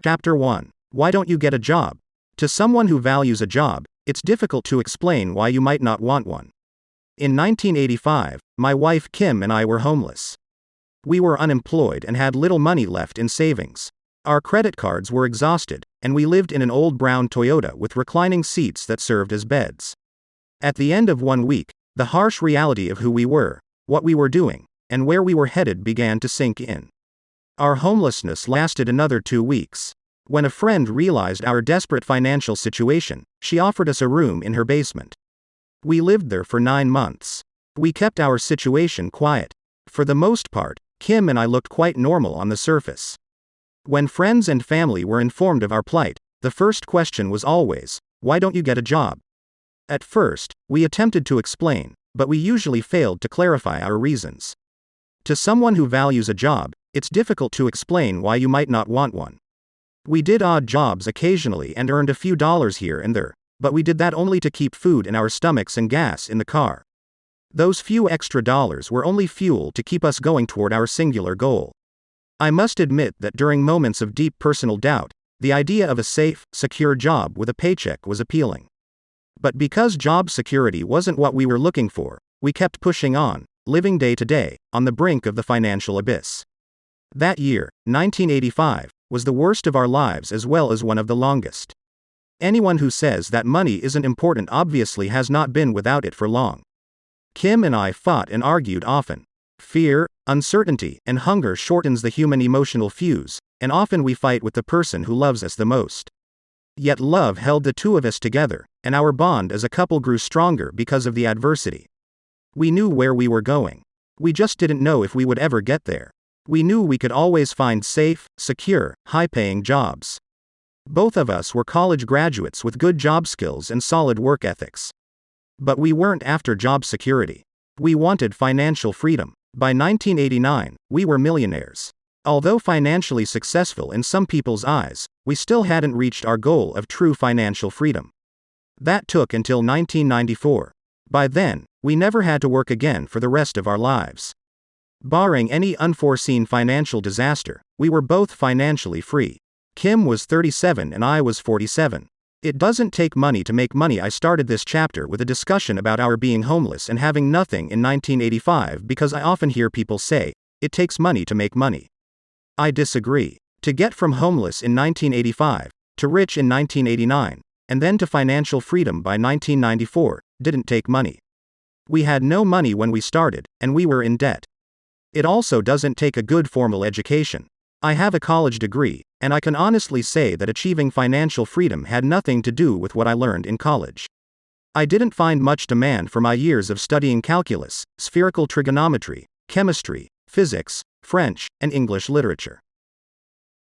Chapter 1. Why don't you get a job? To someone who values a job, it's difficult to explain why you might not want one. In 1985, my wife Kim and I were homeless. We were unemployed and had little money left in savings. Our credit cards were exhausted, and we lived in an old brown Toyota with reclining seats that served as beds. At the end of one week, the harsh reality of who we were, what we were doing, and where we were headed began to sink in. Our homelessness lasted another 2 weeks. When a friend realized our desperate financial situation, she offered us a room in her basement. We lived there for 9 months. We kept our situation quiet. For the most part, Kim and I looked quite normal on the surface. When friends and family were informed of our plight, the first question was always, "Why don't you get a job?" At first, we attempted to explain, but we usually failed to clarify our reasons. To someone who values a job, it's difficult to explain why you might not want one. We did odd jobs occasionally and earned a few dollars here and there, but we did that only to keep food in our stomachs and gas in the car. Those few extra dollars were only fuel to keep us going toward our singular goal. I must admit that during moments of deep personal doubt, the idea of a safe, secure job with a paycheck was appealing. But because job security wasn't what we were looking for, we kept pushing on, living day to day, on the brink of the financial abyss. That year, 1985, was the worst of our lives as well as one of the longest. Anyone who says that money isn't important obviously has not been without it for long. Kim and I fought and argued often. Fear, uncertainty, and hunger shortens the human emotional fuse, and often we fight with the person who loves us the most. Yet love held the two of us together, and our bond as a couple grew stronger because of the adversity. We knew where we were going. We just didn't know if we would ever get there. We knew we could always find safe, secure, high-paying jobs. Both of us were college graduates with good job skills and solid work ethics. But we weren't after job security. We wanted financial freedom. By 1989, we were millionaires. Although financially successful in some people's eyes, we still hadn't reached our goal of true financial freedom. That took until 1994. By then, we never had to work again for the rest of our lives. Barring any unforeseen financial disaster, we were both financially free. Kim was 37 and I was 47. It doesn't take money to make money. I started this chapter with a discussion about our being homeless and having nothing in 1985 because I often hear people say, it takes money to make money. I disagree. To get from homeless in 1985, to rich in 1989, and then to financial freedom by 1994, didn't take money. We had no money when we started, and we were in debt. It also doesn't take a good formal education. I have a college degree, and I can honestly say that achieving financial freedom had nothing to do with what I learned in college. I didn't find much demand for my years of studying calculus, spherical trigonometry, chemistry, physics, French, and English literature.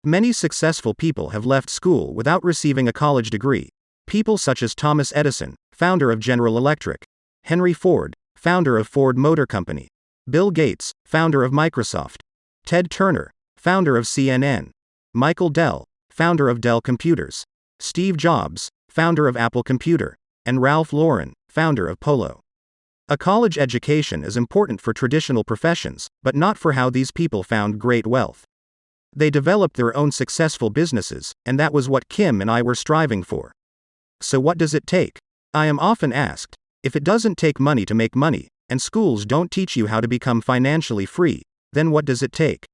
Many successful people have left school without receiving a college degree. People such as Thomas Edison, founder of General Electric, Henry Ford, founder of Ford Motor Company, Bill Gates, founder of Microsoft, Ted Turner, founder of CNN, Michael Dell, founder of Dell Computers, Steve Jobs, founder of Apple Computer, and Ralph Lauren, founder of Polo. A college education is important for traditional professions, but not for how these people found great wealth. They developed their own successful businesses, and that was what Kim and I were striving for. So what does it take? I am often asked, if it doesn't take money to make money, and schools don't teach you how to become financially free, then what does it take?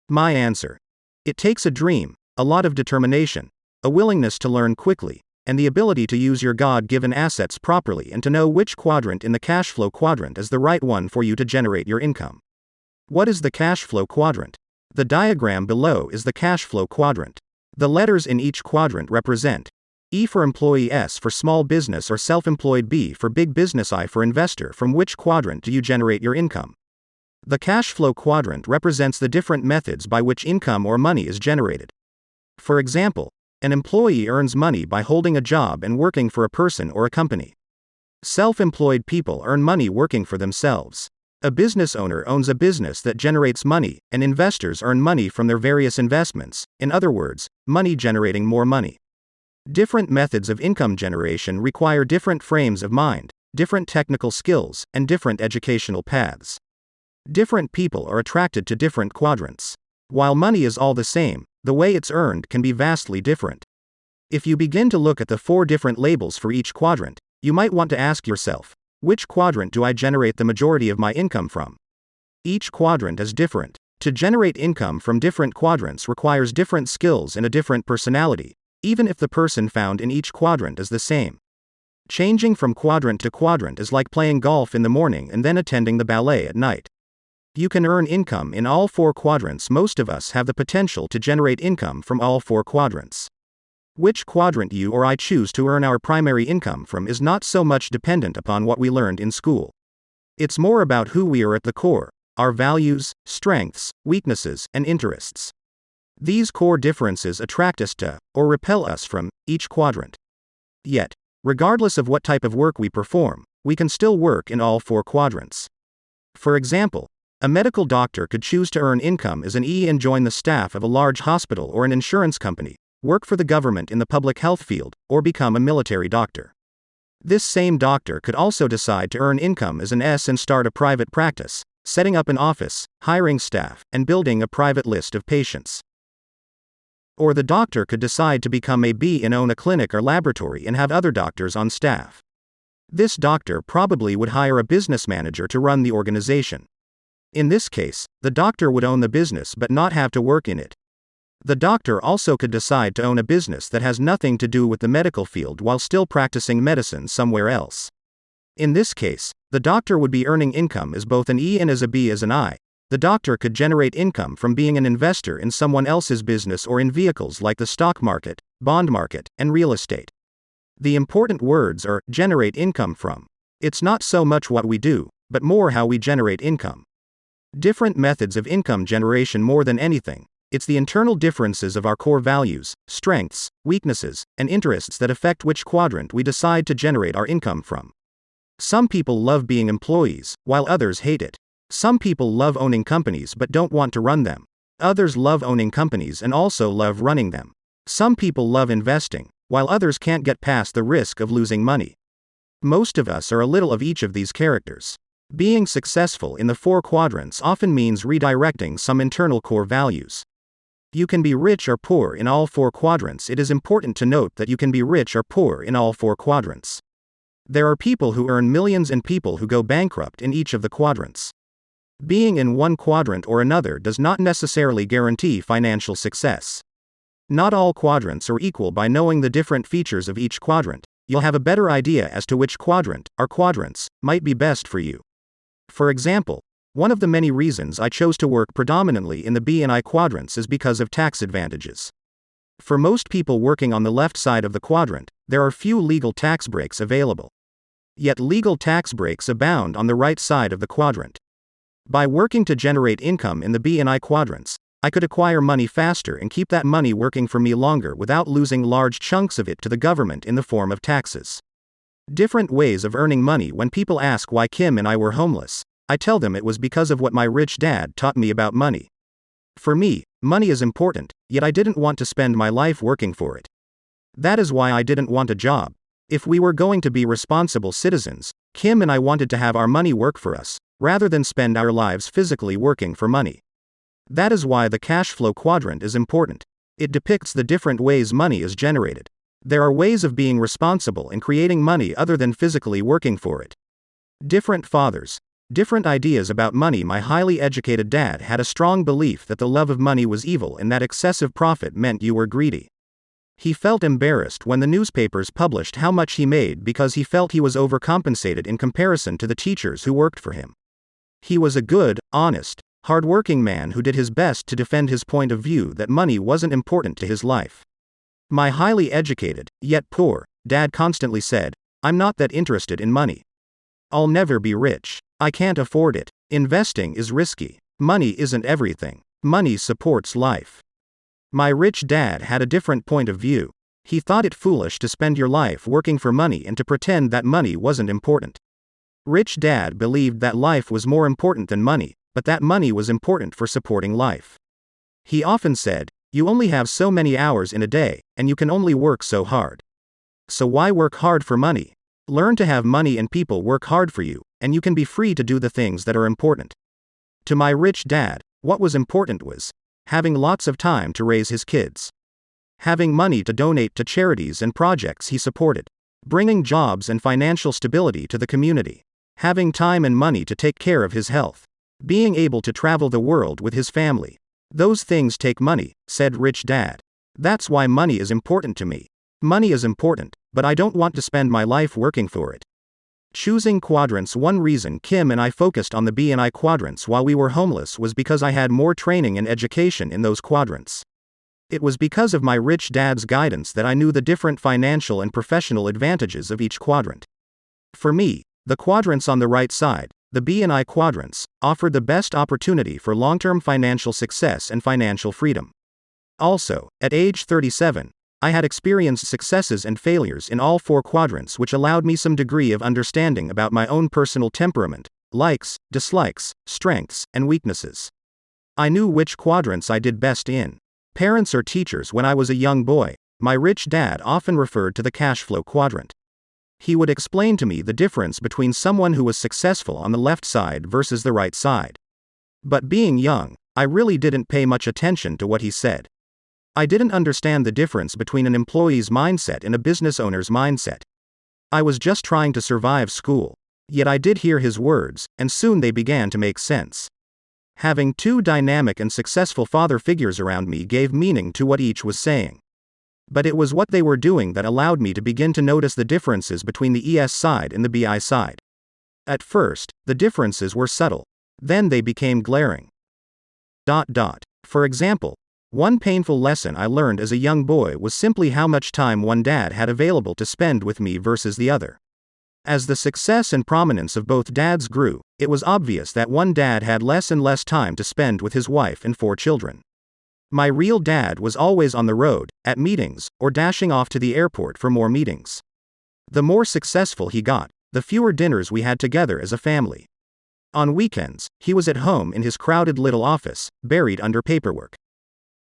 My answer: it takes a dream, a lot of determination, a willingness to learn quickly, and the ability to use your God-given assets properly and to know which quadrant in the cash flow quadrant is the right one for you to generate your income. What is the cash flow quadrant? The diagram below is the cash flow quadrant. The letters in each quadrant represent E for employee, S for small business or self-employed, B for big business, I for investor. From which quadrant do you generate your income? The cash flow quadrant represents the different methods by which income or money is generated. For example, an employee earns money by holding a job and working for a person or a company. Self-employed people earn money working for themselves. A business owner owns a business that generates money, and investors earn money from their various investments, in other words, money generating more money. Different methods of income generation require different frames of mind, different technical skills, and different educational paths. Different people are attracted to different quadrants. While money is all the same, the way it's earned can be vastly different. If you begin to look at the 4 different labels for each quadrant, you might want to ask yourself, which quadrant do I generate the majority of my income from? Each quadrant is different. To generate income from different quadrants requires different skills and a different personality, even if the person found in each quadrant is the same. Changing from quadrant to quadrant is like playing golf in the morning and then attending the ballet at night. You can earn income in all 4 quadrants. Most of us have the potential to generate income from all 4 quadrants. Which quadrant you or I choose to earn our primary income from is not so much dependent upon what we learned in school. It's more about who we are at the core, our values, strengths, weaknesses, and interests. These core differences attract us to, or repel us from, each quadrant. Yet, regardless of what type of work we perform, we can still work in all 4 quadrants. For example, a medical doctor could choose to earn income as an E and join the staff of a large hospital or an insurance company, work for the government in the public health field, or become a military doctor. This same doctor could also decide to earn income as an S and start a private practice, setting up an office, hiring staff, and building a private list of patients. Or the doctor could decide to become a B and own a clinic or laboratory and have other doctors on staff. This doctor probably would hire a business manager to run the organization. In this case, the doctor would own the business but not have to work in it. The doctor also could decide to own a business that has nothing to do with the medical field while still practicing medicine somewhere else. In this case, the doctor would be earning income as both an E and as a B as an I. The doctor could generate income from being an investor in someone else's business or in vehicles like the stock market, bond market, and real estate. The important words are generate income from. It's not so much what we do, but more how we generate income. Different methods of income generation. More than anything, it's the internal differences of our core values, strengths, weaknesses, and interests that affect which quadrant we decide to generate our income from. Some people love being employees, while others hate it. Some people love owning companies but don't want to run them. Others love owning companies and also love running them. Some people love investing, while others can't get past the risk of losing money. Most of us are a little of each of these characters. Being successful in the 4 quadrants often means redirecting some internal core values. You can be rich or poor in all 4 quadrants. It is important to note that you can be rich or poor in all 4 quadrants. There are people who earn millions and people who go bankrupt in each of the quadrants. Being in one quadrant or another does not necessarily guarantee financial success. Not all quadrants are equal. By knowing the different features of each quadrant, you'll have a better idea as to which quadrant, or quadrants, might be best for you. For example, one of the many reasons I chose to work predominantly in the B and I quadrants is because of tax advantages. For most people working on the left side of the quadrant, there are few legal tax breaks available. Yet legal tax breaks abound on the right side of the quadrant. By working to generate income in the B and I quadrants, I could acquire money faster and keep that money working for me longer without losing large chunks of it to the government in the form of taxes. Different ways of earning money. When people ask why Kim and I were homeless, I tell them it was because of what my rich dad taught me about money. For me, money is important, yet I didn't want to spend my life working for it. That is why I didn't want a job. If we were going to be responsible citizens, Kim and I wanted to have our money work for us, rather than spend our lives physically working for money. That is why the cash flow quadrant is important. It depicts the different ways money is generated. There are ways of being responsible and creating money other than physically working for it. Different fathers, different ideas about money. My highly educated dad had a strong belief that the love of money was evil and that excessive profit meant you were greedy. He felt embarrassed when the newspapers published how much he made because he felt he was overcompensated in comparison to the teachers who worked for him. He was a good, honest, hard-working man who did his best to defend his point of view that money wasn't important to his life. My highly educated, yet poor, dad constantly said, "I'm not that interested in money. I'll never be rich. I can't afford it. Investing is risky. Money isn't everything. Money supports life." My rich dad had a different point of view. He thought it foolish to spend your life working for money and to pretend that money wasn't important. Rich dad believed that life was more important than money, but that money was important for supporting life. He often said, "You only have so many hours in a day, and you can only work so hard. So why work hard for money? Learn to have money and people work hard for you, and you can be free to do the things that are important." To my rich dad, what was important was having lots of time to raise his kids, having money to donate to charities and projects he supported, bringing jobs and financial stability to the community, having time and money to take care of his health, being able to travel the world with his family. Those things take money, said Rich Dad. That's why money is important to me. Money is important, but I don't want to spend my life working for it. Choosing quadrants. One reason Kim and I focused on the B&I quadrants while we were homeless was because I had more training and education in those quadrants. It was because of my rich dad's guidance that I knew the different financial and professional advantages of each quadrant. For me, the quadrants on the right side, the B&I quadrants, offered the best opportunity for long-term financial success and financial freedom. Also, at age 37, I had experienced successes and failures in all 4 quadrants, which allowed me some degree of understanding about my own personal temperament, likes, dislikes, strengths, and weaknesses. I knew which quadrants I did best in. Parents or teachers. When I was a young boy, my rich dad often referred to the cash flow quadrant. He would explain to me the difference between someone who was successful on the left side versus the right side. But being young, I really didn't pay much attention to what he said. I didn't understand the difference between an employee's mindset and a business owner's mindset. I was just trying to survive school. Yet I did hear his words, and soon they began to make sense. Having 2 dynamic and successful father figures around me gave meaning to what each was saying. But it was what they were doing that allowed me to begin to notice the differences between the ES side and the BI side. At first, the differences were subtle. Then they became glaring. For example, one painful lesson I learned as a young boy was simply how much time one dad had available to spend with me versus the other. As the success and prominence of both dads grew, it was obvious that one dad had less and less time to spend with his wife and 4 children. My real dad was always on the road, at meetings, or dashing off to the airport for more meetings. The more successful he got, the fewer dinners we had together as a family. On weekends, he was at home in his crowded little office, buried under paperwork.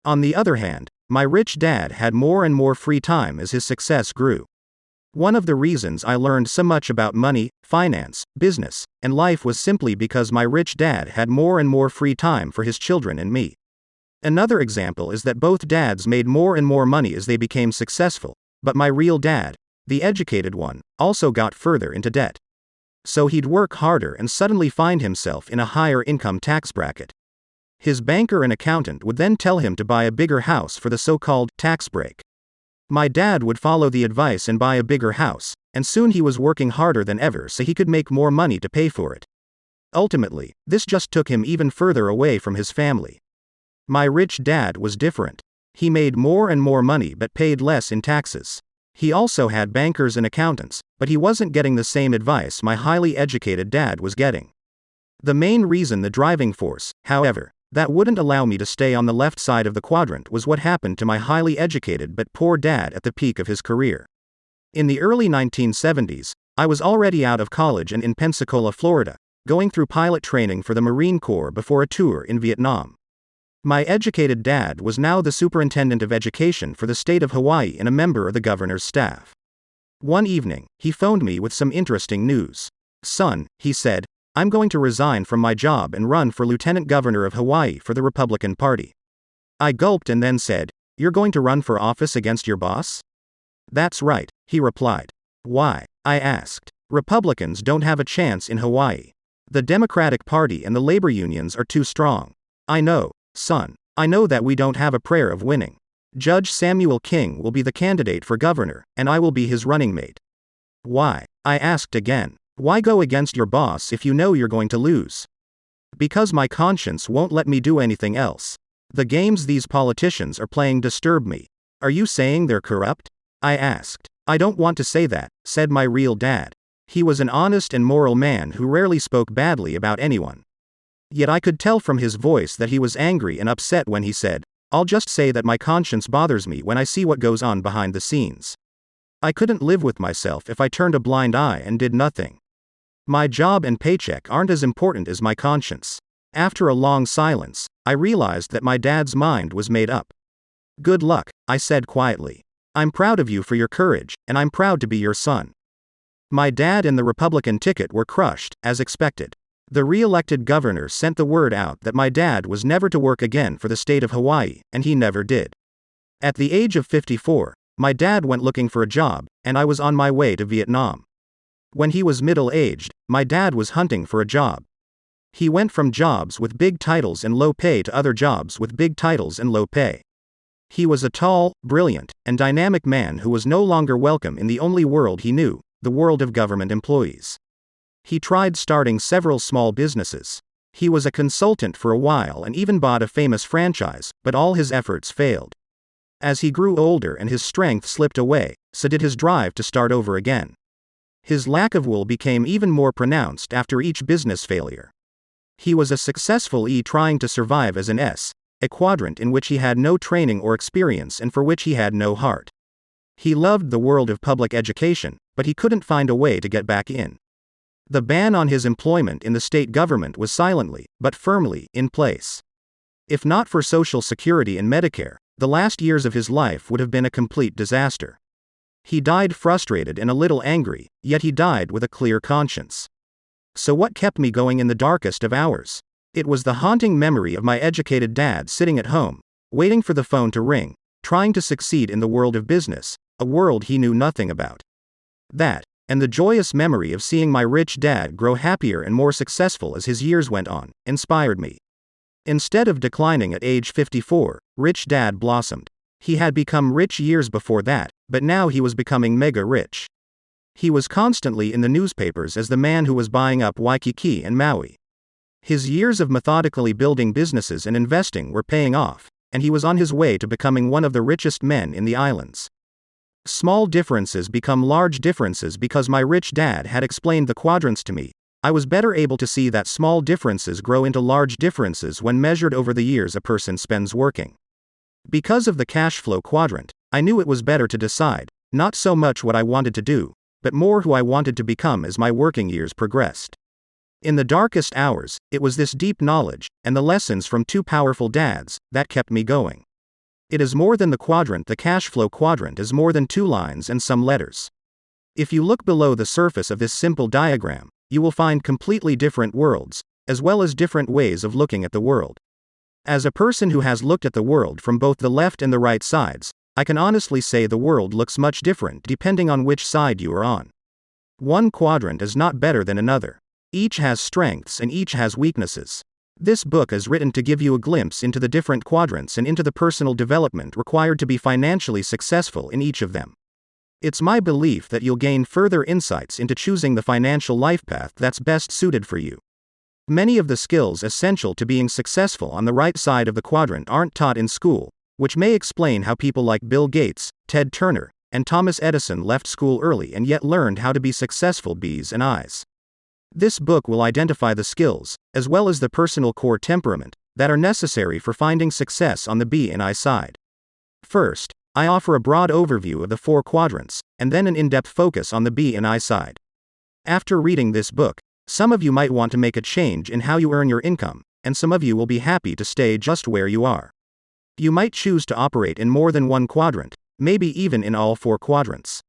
On the other hand, my rich dad had more and more free time as his success grew. One of the reasons I learned so much about money, finance, business, and life was simply because my rich dad had more and more free time for his children and me. Another example is that both dads made more and more money as they became successful, but my real dad, the educated one, also got further into debt. So he'd work harder and suddenly find himself in a higher income tax bracket. His banker and accountant would then tell him to buy a bigger house for the so-called tax break. My dad would follow the advice and buy a bigger house, and soon he was working harder than ever so he could make more money to pay for it. Ultimately, this just took him even further away from his family. My rich dad was different. He made more and more money but paid less in taxes. He also had bankers and accountants, but he wasn't getting the same advice my highly educated dad was getting. The main reason, the driving force, however, that wouldn't allow me to stay on the left side of the quadrant was what happened to my highly educated but poor dad at the peak of his career. In the early 1970s, I was already out of college and in Pensacola, Florida, going through pilot training for the Marine Corps before a tour in Vietnam. My educated dad was now the superintendent of education for the state of Hawaii and a member of the governor's staff. One evening, he phoned me with some interesting news. "Son," he said, "I'm going to resign from my job and run for lieutenant governor of Hawaii for the Republican Party." I gulped and then said, "You're going to run for office against your boss?" "That's right," he replied. "Why?" I asked. "Republicans don't have a chance in Hawaii. The Democratic Party and the labor unions are too strong." "I know, son. I know that we don't have a prayer of winning. Judge Samuel King will be the candidate for governor, and I will be his running mate." "Why?" I asked again. "Why go against your boss if you know you're going to lose?" "Because my conscience won't let me do anything else. The games these politicians are playing disturb me." "Are you saying they're corrupt?" I asked. "I don't want to say that," said my real dad. He was an honest and moral man who rarely spoke badly about anyone. Yet I could tell from his voice that he was angry and upset when he said, "I'll just say that my conscience bothers me when I see what goes on behind the scenes. I couldn't live with myself if I turned a blind eye and did nothing. My job and paycheck aren't as important as my conscience." After a long silence, I realized that my dad's mind was made up. "Good luck," I said quietly. "I'm proud of you for your courage, and I'm proud to be your son." My dad and the Republican ticket were crushed, as expected. The re-elected governor sent the word out that my dad was never to work again for the state of Hawaii, and he never did. At the age of 54, my dad went looking for a job, and I was on my way to Vietnam. When he was middle-aged, my dad was hunting for a job. He went from jobs with big titles and low pay to other jobs with big titles and low pay. He was a tall, brilliant, and dynamic man who was no longer welcome in the only world he knew, the world of government employees. He tried starting several small businesses. He was a consultant for a while and even bought a famous franchise, but all his efforts failed. As he grew older and his strength slipped away, so did his drive to start over again. His lack of will became even more pronounced after each business failure. He was a successful E trying to survive as an S, a quadrant in which he had no training or experience and for which he had no heart. He loved the world of public education, but he couldn't find a way to get back in. The ban on his employment in the state government was silently, but firmly, in place. If not for Social Security and Medicare, the last years of his life would have been a complete disaster. He died frustrated and a little angry, yet he died with a clear conscience. So what kept me going in the darkest of hours? It was the haunting memory of my educated dad sitting at home, waiting for the phone to ring, trying to succeed in the world of business, a world he knew nothing about. That, and the joyous memory of seeing my rich dad grow happier and more successful as his years went on, inspired me. Instead of declining at age 54, Rich Dad blossomed. He had become rich years before that, but now he was becoming mega rich. He was constantly in the newspapers as the man who was buying up Waikiki and Maui. His years of methodically building businesses and investing were paying off, and he was on his way to becoming one of the richest men in the islands. Small differences become large differences because my rich dad had explained the quadrants to me. I was better able to see that small differences grow into large differences when measured over the years a person spends working. Because of the cash flow quadrant, I knew it was better to decide, not so much what I wanted to do, but more who I wanted to become as my working years progressed. In the darkest hours, it was this deep knowledge, and the lessons from two powerful dads, that kept me going. It is more than the quadrant. The cash flow quadrant is more than 2 lines and some letters. If you look below the surface of this simple diagram, you will find completely different worlds, as well as different ways of looking at the world. As a person who has looked at the world from both the left and the right sides, I can honestly say the world looks much different depending on which side you are on. One quadrant is not better than another. Each has strengths and each has weaknesses. This book is written to give you a glimpse into the different quadrants and into the personal development required to be financially successful in each of them. It's my belief that you'll gain further insights into choosing the financial life path that's best suited for you. Many of the skills essential to being successful on the right side of the quadrant aren't taught in school, which may explain how people like Bill Gates, Ted Turner, and Thomas Edison left school early and yet learned how to be successful B's and I's. This book will identify the skills, as well as the personal core temperament, that are necessary for finding success on the B and I side. First, I offer a broad overview of the 4 quadrants, and then an in-depth focus on the B and I side. After reading this book, some of you might want to make a change in how you earn your income, and some of you will be happy to stay just where you are. You might choose to operate in more than one quadrant, maybe even in all 4 quadrants.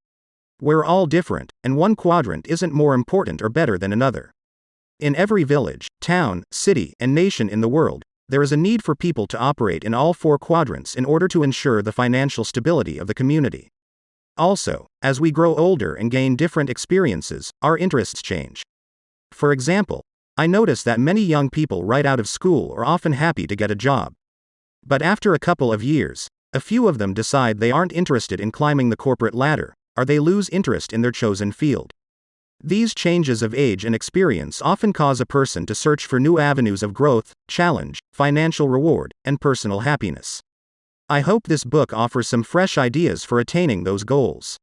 We're all different, and one quadrant isn't more important or better than another. In every village, town, city, and nation in the world, there is a need for people to operate in all 4 quadrants in order to ensure the financial stability of the community. Also, as we grow older and gain different experiences, our interests change. For example, I notice that many young people right out of school are often happy to get a job. But after a couple of years, a few of them decide they aren't interested in climbing the corporate ladder, or they lose interest in their chosen field. These changes of age and experience often cause a person to search for new avenues of growth, challenge, financial reward, and personal happiness. I hope this book offers some fresh ideas for attaining those goals.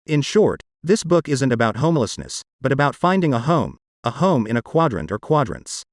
In short, this book isn't about homelessness, but about finding a home in a quadrant or quadrants.